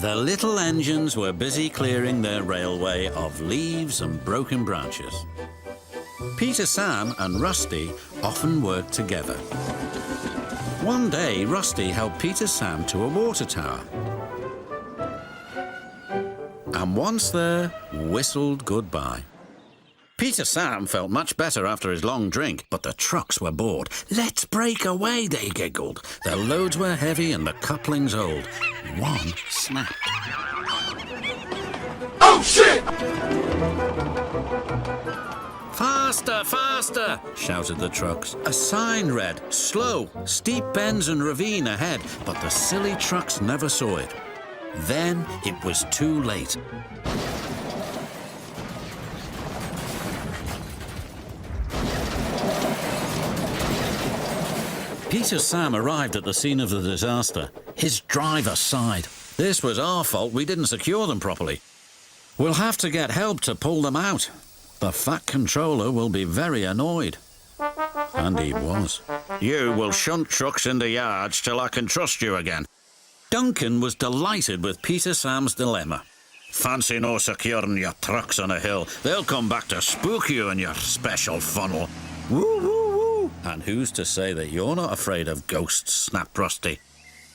The little engines were busy clearing their railway of leaves and broken branches. Peter, Sam and Rusty often worked together. One day, Rusty helped Peter, Sam to a water tower. And once there, whistled goodbye. Peter, Sam felt much better after his long drink, but the trucks were bored. "Let's break away," they giggled. Their loads were heavy and the couplings old. One snapped. Oh, shit! "Faster, faster!" shouted the trucks. A sign read, "Slow, steep bends and ravine ahead," but the silly trucks never saw it. Then it was too late. Peter, Sam arrived at the scene of the disaster. His driver sighed. "This was our fault. We didn't secure them properly. We'll have to get help to pull them out. The fat controller will be very annoyed." And he was. "You will shunt trucks in the yards till I can trust you again." Duncan was delighted with Peter, Sam's dilemma. "Fancy no securing your trucks on a hill. They'll come back to spook you in your special funnel. Woo, woo, woo." "And who's to say that you're not afraid of ghosts?" snapped Rusty.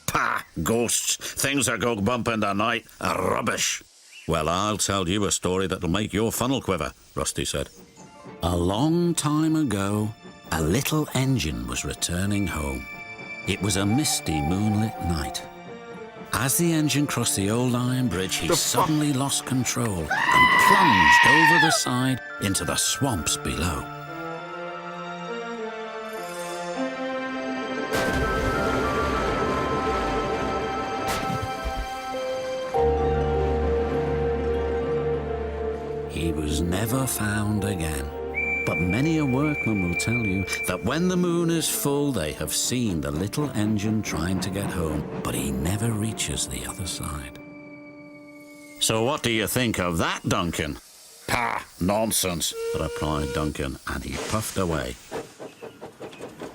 "Pah, ghosts. Things that go bump in the night are rubbish." "Well, I'll tell you a story that'll make your funnel quiver," Rusty said. A long time ago, a little engine was returning home. It was a misty, moonlit night. As the engine crossed the old iron bridge, he suddenly lost control and plunged over the side into the swamps below. He was never found again. But many a workman will tell you that when the moon is full, they have seen the little engine trying to get home, but he never reaches the other side. "So what do you think of that, Duncan?" "Pah, nonsense," replied Duncan, and he puffed away.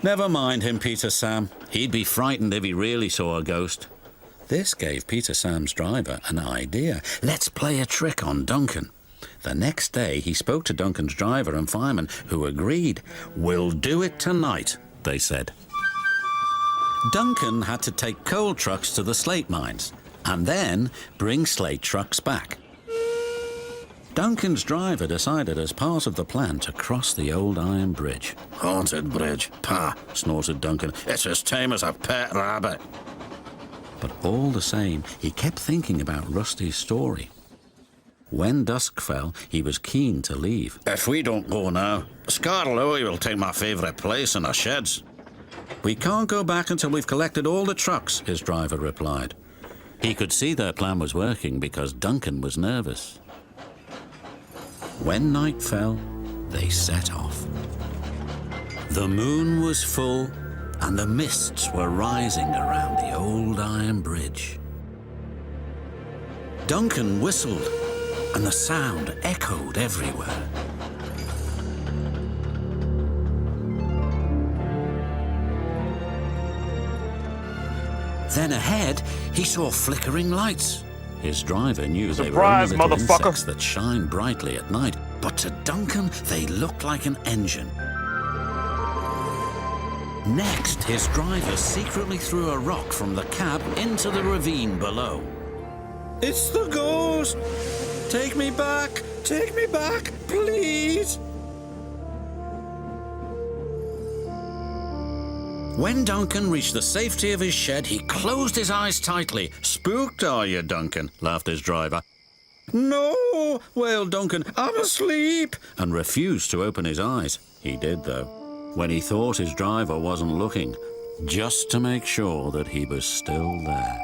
Never mind him, Peter, Sam. He'd be frightened if he really saw a ghost. This gave Peter, Sam's driver an idea. Let's play a trick on Duncan. The next day, he spoke to Duncan's driver and fireman, who agreed. "We'll do it tonight," they said. Duncan had to take coal trucks to the slate mines and then bring slate trucks back. Duncan's driver decided as part of the plan to cross the old iron bridge. "Haunted bridge? Pah," snorted Duncan. "It's as tame as a pet rabbit." But all the same, he kept thinking about Rusty's story. When dusk fell, he was keen to leave. "If we don't go now, Scarlet will take my favourite place in the sheds." "We can't go back until we've collected all the trucks," his driver replied. He could see their plan was working because Duncan was nervous. When night fell, they set off. The moon was full and the mists were rising around the old iron bridge. Duncan whistled, and the sound echoed everywhere. Then ahead, he saw flickering lights. His driver knew they were only little insects that shine brightly at night, but to Duncan, they looked like an engine. Next, his driver secretly threw a rock from the cab into the ravine below. "It's the ghost! Take me back, please!" When Duncan reached the safety of his shed, he closed his eyes tightly. "Spooked, are you, Duncan?" laughed his driver. "No," wailed Duncan, "I'm asleep," and refused to open his eyes. He did, though, when he thought his driver wasn't looking, just to make sure that he was still there.